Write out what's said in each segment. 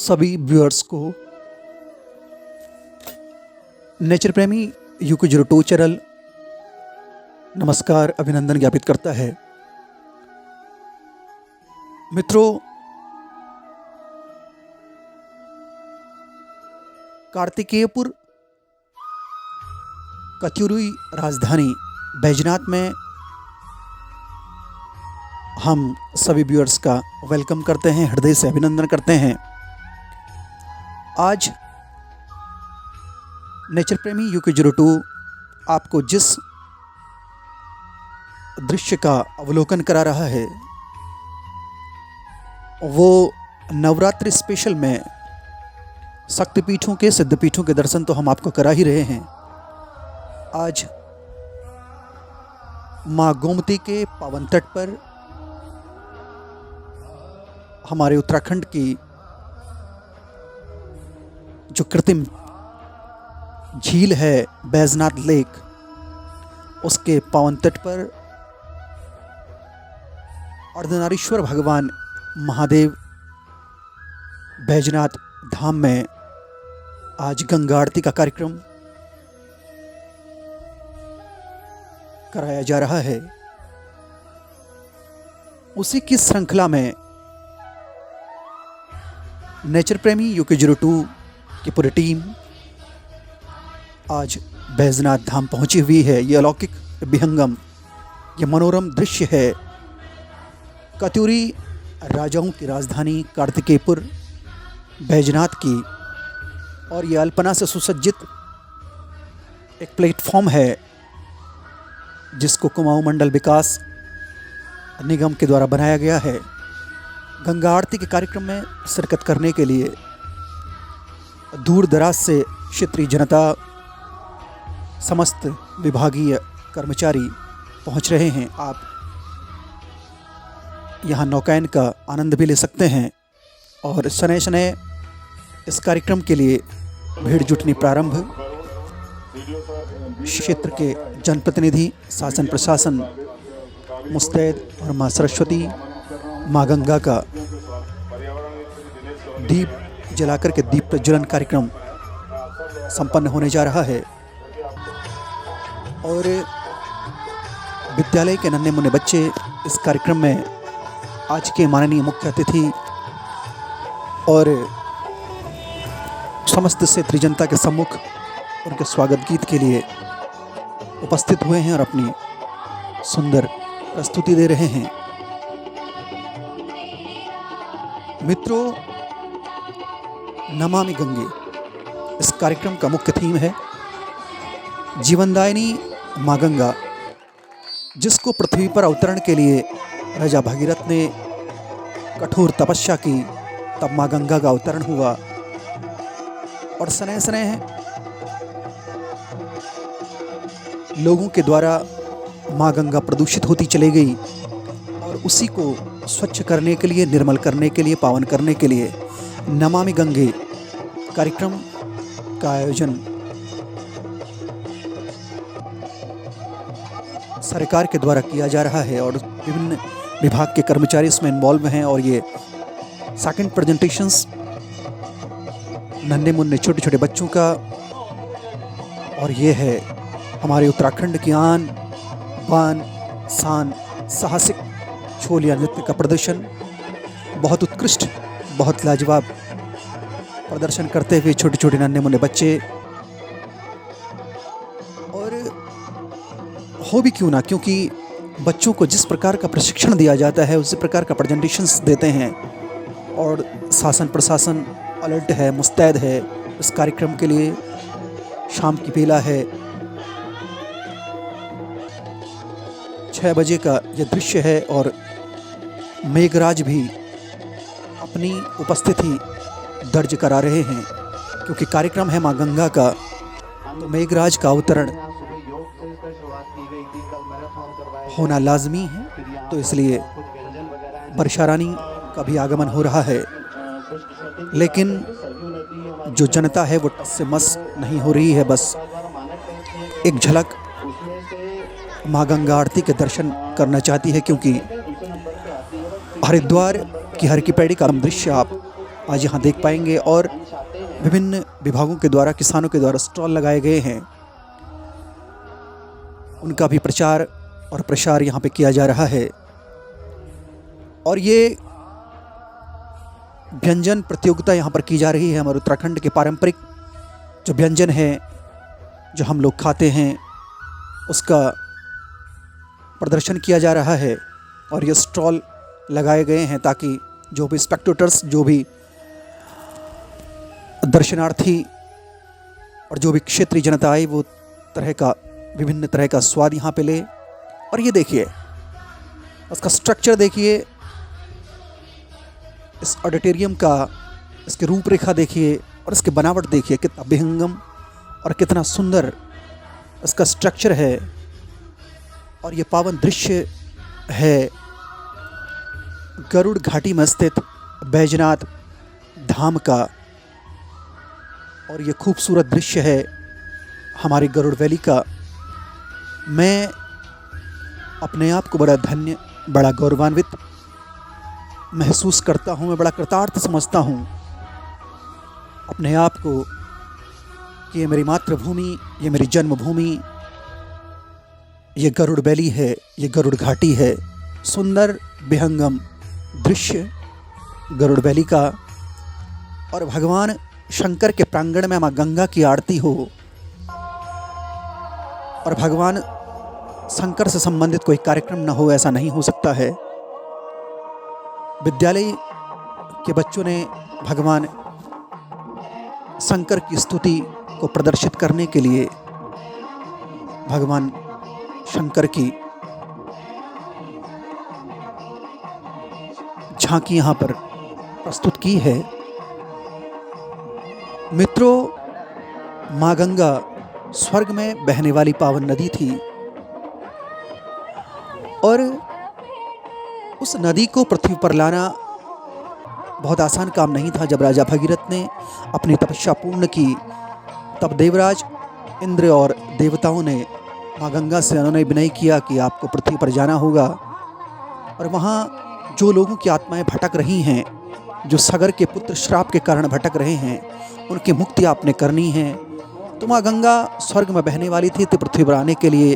सभी व्यूअर्स को नेचर प्रेमी UK02 चैनल नमस्कार अभिनंदन ज्ञापित करता है। मित्रों, कार्तिकेयपुर कत्यूरी राजधानी बैजनाथ में हम सभी व्यूअर्स का वेलकम करते हैं, हृदय से अभिनंदन करते हैं। आज नेचर प्रेमी UK02 आपको जिस दृश्य का अवलोकन करा रहा है वो नवरात्रि स्पेशल में शक्तिपीठों के सिद्धपीठों के दर्शन तो हम आपको करा ही रहे हैं। आज माँ गोमती के पावन तट पर हमारे उत्तराखंड की जो कृत्रिम झील है बैजनाथ लेक, उसके पावन तट पर अर्धनारीश्वर भगवान महादेव बैजनाथ धाम में आज गंगा आरती का कार्यक्रम कराया जा रहा है। उसी की श्रृंखला में नेचर प्रेमी UK02 की पूरी टीम आज बैजनाथ धाम पहुंची हुई है। ये अलौकिक विहंगम, ये मनोरम दृश्य है कत्यूरी राजाओं की राजधानी कार्तिकेयपुर बैजनाथ की। और ये अल्पना से सुसज्जित एक प्लेटफॉर्म है जिसको कुमाऊं मंडल विकास निगम के द्वारा बनाया गया है। गंगा आरती के कार्यक्रम में शिरकत करने के लिए दूर दराज से क्षेत्रीय जनता, समस्त विभागीय कर्मचारी पहुंच रहे हैं। आप यहां नौकायन का आनंद भी ले सकते हैं। और शनै शनै इस कार्यक्रम के लिए भीड़ जुटनी प्रारंभ। क्षेत्र के जनप्रतिनिधि, शासन प्रशासन मुस्तैद और माँ सरस्वती, माँ गंगा का दीप जलाकर के दीप प्रज्वलन कार्यक्रम संपन्न होने जा रहा है। और विद्यालय के नन्हे मुन्ने बच्चे इस कार्यक्रम में आज के माननीय मुख्य अतिथि और समस्त क्षेत्रीय जनता के सम्मुख उनके स्वागत गीत के लिए उपस्थित हुए हैं और अपनी सुंदर प्रस्तुति दे रहे हैं। मित्रों, नमामि गंगे इस कार्यक्रम का मुख्य थीम है। जीवनदायिनी माँ गंगा, जिसको पृथ्वी पर अवतरण के लिए राजा भगीरथ ने कठोर तपस्या की, तब माँ गंगा का अवतरण हुआ। और सने सने लोगों के द्वारा माँ गंगा प्रदूषित होती चली गई और उसी को स्वच्छ करने के लिए, निर्मल करने के लिए, पावन करने के लिए नमामि गंगे कार्यक्रम का आयोजन सरकार के द्वारा किया जा रहा है। और विभिन्न विभाग के कर्मचारी इसमें इन्वॉल्व हैं। और ये सेकंड प्रेजेंटेशंस नन्हे मुन्ने छोटे छोटे बच्चों का, और ये है हमारे उत्तराखंड की आन बान शान साहसिक छोलिया नृत्य का प्रदर्शन। बहुत उत्कृष्ट, बहुत लाजवाब प्रदर्शन करते हुए छोटे छोटे नन्हे मुन्ने बच्चे। और हो भी क्यों ना, क्योंकि बच्चों को जिस प्रकार का प्रशिक्षण दिया जाता है उसी प्रकार का प्रेजेंटेशंस देते हैं। और शासन प्रशासन अलर्ट है, मुस्तैद है इस कार्यक्रम के लिए। शाम की बेला है, 6 बजे का यह दृश्य है और मेघराज भी अपनी उपस्थिति दर्ज करा रहे हैं। क्योंकि कार्यक्रम है माँ गंगा का, तो मेघराज का अवतरण होना लाजमी है। तो इसलिए वर्षा रानी का भी आगमन हो रहा है। लेकिन जो जनता है वो टस से मस नहीं हो रही है। बस एक झलक माँ गंगा आरती के दर्शन करना चाहती है। क्योंकि हरिद्वार की हर की पैड़ी का दृश्य आप आज यहाँ देख पाएंगे। और विभिन्न विभागों के द्वारा, किसानों के द्वारा स्टॉल लगाए गए हैं, उनका भी प्रचार और प्रसार यहाँ पे किया जा रहा है। और ये व्यंजन प्रतियोगिता यहाँ पर की जा रही है। हमारे उत्तराखंड के पारंपरिक जो व्यंजन है, जो हम लोग खाते हैं, उसका प्रदर्शन किया जा रहा है। और ये स्टॉल लगाए गए हैं ताकि जो भी स्पेक्टेटर्स, जो भी दर्शनार्थी और जो भी क्षेत्रीय जनता आए, वो विभिन्न तरह का स्वाद यहाँ पे ले। और ये देखिए, उसका स्ट्रक्चर देखिए, इस ऑडिटोरियम का, इसकी रूपरेखा देखिए और इसकी बनावट देखिए, कितना विहंगम और कितना सुंदर इसका स्ट्रक्चर है। और ये पावन दृश्य है गरुड़ घाटी में स्थित बैजनाथ धाम का। और ये खूबसूरत दृश्य है हमारी गरुड़ वैली का। मैं अपने आप को बड़ा धन्य, बड़ा गौरवान्वित महसूस करता हूँ। मैं बड़ा कृतार्थ समझता हूँ अपने आप को कि ये मेरी मातृभूमि, ये मेरी जन्मभूमि, ये गरुड़ वैली है, ये गरुड़ घाटी है। सुंदर विहंगम दृश्य गरुड़ वैली का। और भगवान शंकर के प्रांगण में माँ गंगा की आरती हो और भगवान शंकर से संबंधित कोई कार्यक्रम न हो, ऐसा नहीं हो सकता है। विद्यालय के बच्चों ने भगवान शंकर की स्तुति को प्रदर्शित करने के लिए भगवान शंकर की झांकी यहाँ पर प्रस्तुत की है। मित्रों, माँ गंगा स्वर्ग में बहने वाली पावन नदी थी और उस नदी को पृथ्वी पर लाना बहुत आसान काम नहीं था। जब राजा भगीरथ ने अपनी तपस्या पूर्ण की, तब देवराज इंद्र और देवताओं ने माँ गंगा से उन्होंने विनय किया कि आपको पृथ्वी पर जाना होगा और वहाँ जो लोगों की आत्माएं भटक रही हैं, जो सगर के पुत्र श्राप के कारण भटक रहे हैं, उनकी मुक्ति आपने करनी है। तो माँ गंगा स्वर्ग में बहने वाली थी, तो पृथ्वी पर आने के लिए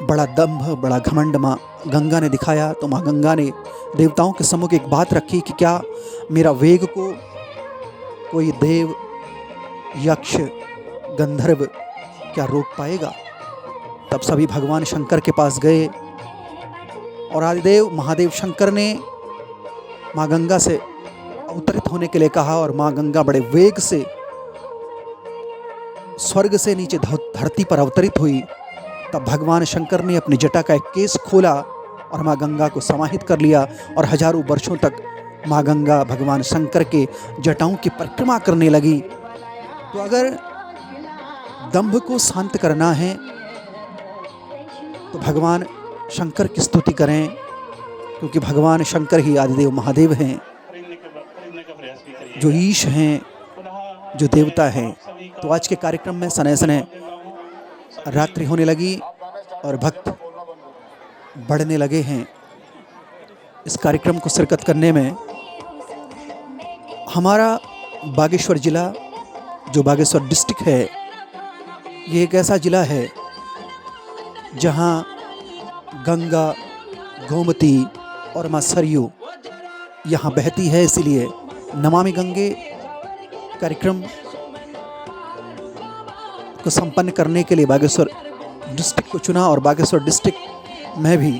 बड़ा दंभ, बड़ा घमंड माँ गंगा ने दिखाया। तो माँ गंगा ने देवताओं के सम्मुख एक बात रखी कि क्या मेरा वेग को कोई देव, यक्ष, गंधर्व क्या रोक पाएगा? तब सभी भगवान शंकर के पास गए और आदिदेव महादेव शंकर ने माँ गंगा से अवतरित होने के लिए कहा। और माँ गंगा बड़े वेग से स्वर्ग से नीचे धरती पर अवतरित हुई। तब भगवान शंकर ने अपनी जटा का एक केस खोला और माँ गंगा को समाहित कर लिया और हजारों वर्षों तक माँ गंगा भगवान शंकर के जटाओं की परिक्रमा करने लगी। तो अगर दंभ को शांत करना है तो भगवान शंकर की स्तुति करें, क्योंकि भगवान शंकर ही आदिदेव महादेव हैं, जो ईश हैं, जो देवता हैं। तो आज के कार्यक्रम में सने सने रात्रि होने लगी और भक्त बढ़ने लगे हैं। इस कार्यक्रम को शिरकत करने में हमारा बागेश्वर ज़िला, जो बागेश्वर डिस्ट्रिक्ट है, ये एक ऐसा ज़िला है जहाँ गंगा, गोमती और माँ सरयू यहाँ बहती है। इसीलिए नमामि गंगे कार्यक्रम को संपन्न करने के लिए बागेश्वर डिस्ट्रिक्ट को चुना और बागेश्वर डिस्ट्रिक्ट में भी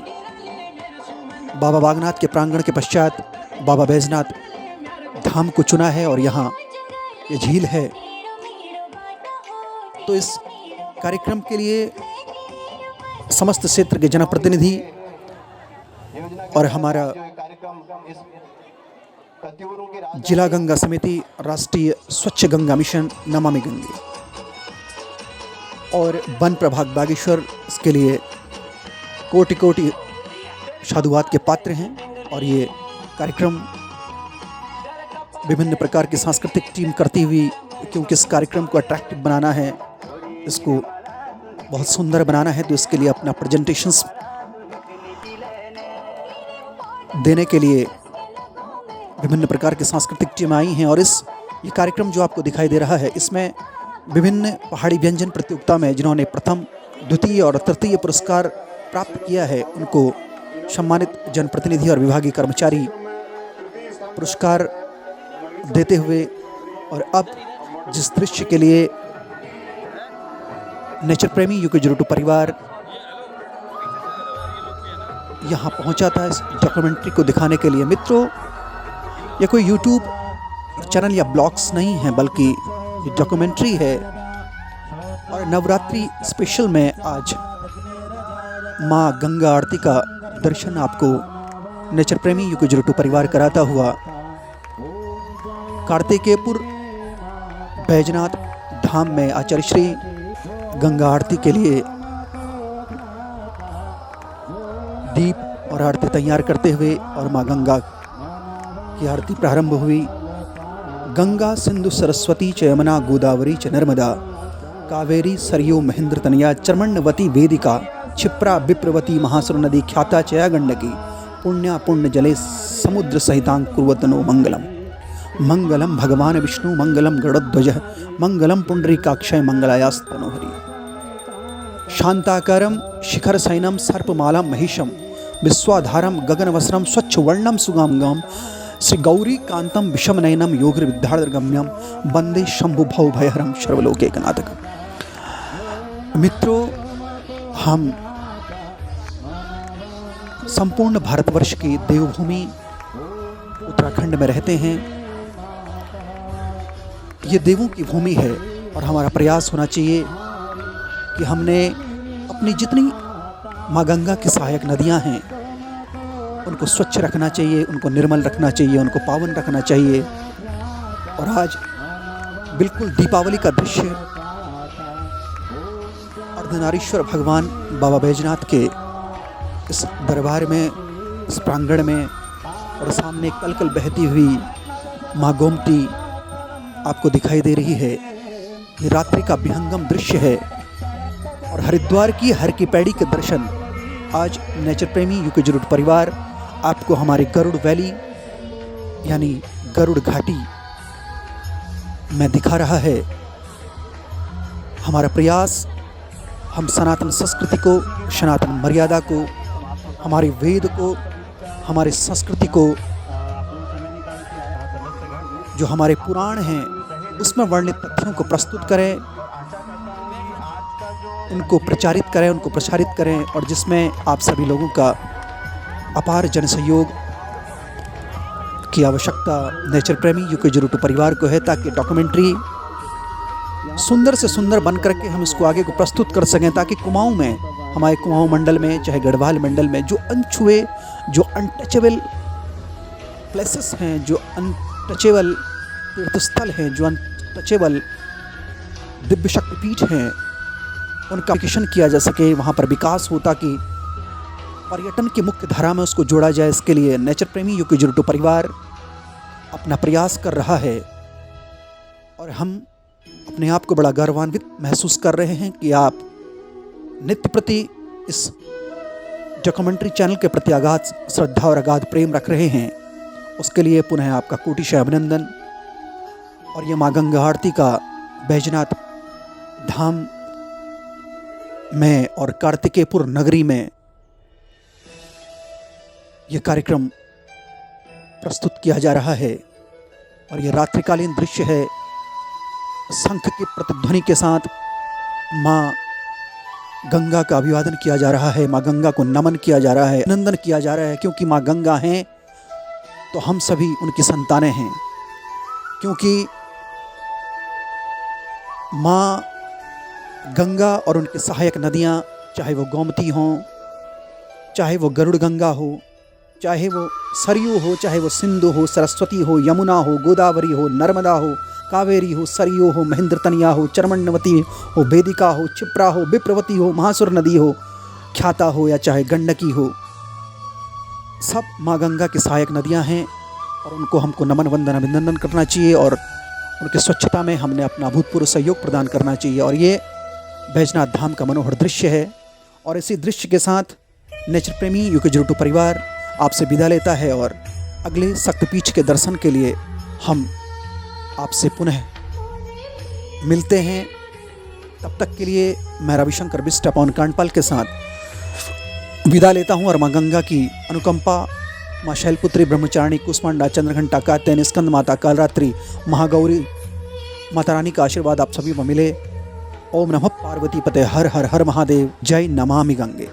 बाबा बागनाथ के प्रांगण के पश्चात बाबा बैजनाथ धाम को चुना है और यहाँ ये झील है। तो इस कार्यक्रम के लिए समस्त क्षेत्र के जनप्रतिनिधि और हमारा जिला गंगा समिति, राष्ट्रीय स्वच्छ गंगा मिशन, नमामि गंगे और वन प्रभाग बागेश्वर, इसके लिए कोटि कोटि साधुवाद के पात्र हैं। और ये कार्यक्रम विभिन्न प्रकार की सांस्कृतिक टीम करती हुई, क्योंकि इस कार्यक्रम को अट्रैक्टिव बनाना है, इसको बहुत सुंदर बनाना है, तो इसके लिए अपना प्रेजेंटेशंस देने के लिए विभिन्न प्रकार की सांस्कृतिक टीमें आई हैं और ये कार्यक्रम जो आपको दिखाई दे रहा है, इसमें विभिन्न पहाड़ी व्यंजन प्रतियोगिता में जिन्होंने प्रथम, द्वितीय और तृतीय पुरस्कार प्राप्त किया है, उनको सम्मानित जनप्रतिनिधि और विभागीय कर्मचारी पुरस्कार देते हुए, और अब जिस दृश्य के लिए नेचर प्रेमी UK02 परिवार यहाँ पहुँचा था इस डॉक्यूमेंट्री को दिखाने के लिए। मित्रों, ये कोई YouTube चैनल या ब्लॉग्स नहीं है, बल्कि ये डॉक्यूमेंट्री है। और नवरात्रि स्पेशल में आज माँ गंगा आरती का दर्शन आपको नेचर प्रेमी UK02 परिवार कराता हुआ कार्तिकेयपुर बैजनाथ धाम में आचार्य श्री गंगा आरती के लिए दीप और आरती तैयार करते हुए और माँ गंगा की आरती प्रारंभ हुई। गंगा सिंधु सरस्वती च यमुना गोदावरी च नर्मदा कावेरी सरयू महेंद्र तनया चर्मण्यवती वेदिका क्षिप्रा विप्रवती महासुर नदी ख्याता चया गंडकी पुण्या पुण्य जले समुद्र सहितां कुर्वतनो मंगलम। मंगलम भगवान विष्णु मंगलम गरुड़ध्वज मंगलम पुंडरीकाक्षय मंगलायास्तनोहरि। शांताकारं शिखर सैनम सर्पमालम महिषम विश्वाधारम गगनवस्त्रम स्वच्छ वर्णम सुगमगम श्री गौरी कांतम विषम नयनम योगिर विद्याधरगम्यम वंदे शंभु भव भयहरम सर्वलोकैकनाथकम्। मित्रों, हम संपूर्ण भारतवर्ष की देवभूमि उत्तराखंड में रहते हैं। ये देवों की भूमि है और हमारा प्रयास होना चाहिए कि हमने अपनी जितनी माँ गंगा की सहायक नदियाँ हैं उनको स्वच्छ रखना चाहिए, उनको निर्मल रखना चाहिए, उनको पावन रखना चाहिए। और आज बिल्कुल दीपावली का दृश्य अर्धनारीश्वर भगवान बाबा बैजनाथ के इस दरबार में, इस प्रांगण में, और सामने कलकल बहती हुई माँ गोमती आपको दिखाई दे रही है। ये रात्रि का विहंगम दृश्य है और हरिद्वार की हर की पैड़ी के दर्शन आज नेचर प्रेमी UK02 परिवार आपको हमारे गरुड़ वैली यानी गरुड़ घाटी में दिखा रहा है। हमारा प्रयास, हम सनातन संस्कृति को, सनातन मर्यादा को, हमारे वेद को, हमारे संस्कृति को, जो हमारे पुराण हैं उसमें वर्णित तथ्यों को प्रस्तुत करें, उनको प्रचारित करें, उनको प्रसारित करें, और जिसमें आप सभी लोगों का अपार जन सहयोग की आवश्यकता नेचर प्रेमी UK02 परिवार को है, ताकि डॉक्यूमेंट्री सुंदर से सुंदर बन करके हम इसको आगे को प्रस्तुत कर सकें, ताकि कुमाऊं में, हमारे कुमाऊं मंडल में, चाहे गढ़वाल मंडल में, जो अनछुए, जो अनटचेबल प्लेसेस हैं, जो अनटचेबल तीर्थस्थल हैं, जो अनटचेबल दिव्य शक्तिपीठ हैं, उनका विकसन किया जा सके, वहाँ पर विकास हो, ताकि पर्यटन की मुख्य धारा में उसको जोड़ा जाए। इसके लिए नेचर प्रेमी UK02 परिवार अपना प्रयास कर रहा है और हम अपने आप को बड़ा गौरवान्वित महसूस कर रहे हैं कि आप नित्य प्रति इस डॉक्यूमेंट्री चैनल के प्रति अगाध श्रद्धा और अगाध प्रेम रख रहे हैं। उसके लिए पुनः आपका कोटिशः अभिनंदन। और ये माँ गंगा आरती का बैजनाथ धाम में और कार्तिकेयपुर नगरी में ये कार्यक्रम प्रस्तुत किया जा रहा है। और ये रात्रिकालीन दृश्य है। शंख की प्रतिध्वनि के साथ माँ गंगा का अभिवादन किया जा रहा है, माँ गंगा को नमन किया जा रहा है, अभिनंदन किया जा रहा है, क्योंकि माँ गंगा हैं तो हम सभी उनकी संतानें हैं। क्योंकि माँ गंगा और उनकी सहायक नदियाँ, चाहे वो गोमती हों, चाहे वो गरुड़ गंगा हो, चाहे वो सरयू हो, चाहे वो सिंधु हो, सरस्वती हो, यमुना हो, गोदावरी हो, नर्मदा हो, कावेरी हो, सरयू हो, महेंद्र तनया हो, चर्मण्यवती हो, वेदिका हो, क्षिप्रा हो, विप्रवती हो, महासुर नदी हो, ख्याता हो, या चाहे गंडकी हो, सब माँ गंगा की सहायक नदियाँ हैं और उनको हमको नमन वंदन अभिनंदन करना चाहिए और उनकी स्वच्छता में हमने अपना अभूतपूर्व सहयोग प्रदान करना चाहिए। और ये बैजनाथ धाम का मनोहर दृश्य है। और इसी दृश्य के साथ नेचर प्रेमी UK02 परिवार आपसे विदा लेता है और अगले शक्तिपीठ के दर्शन के लिए हम आपसे पुनः मिलते हैं। तब तक के लिए मैं रविशंकर बिष्ट पवन कांडपाल के साथ विदा लेता हूँ और माँ गंगा की अनुकंपा, माँ शैलपुत्री ब्रह्मचारिणी कुष्मांडा चंद्रघंटा कात्यायनी स्कंद माता कालरात्रि महागौरी माता रानी का आशीर्वाद आप सभी को मिले। ओम नमः पार्वती पते हर हर हर महादेव। जय नमामि गंगे।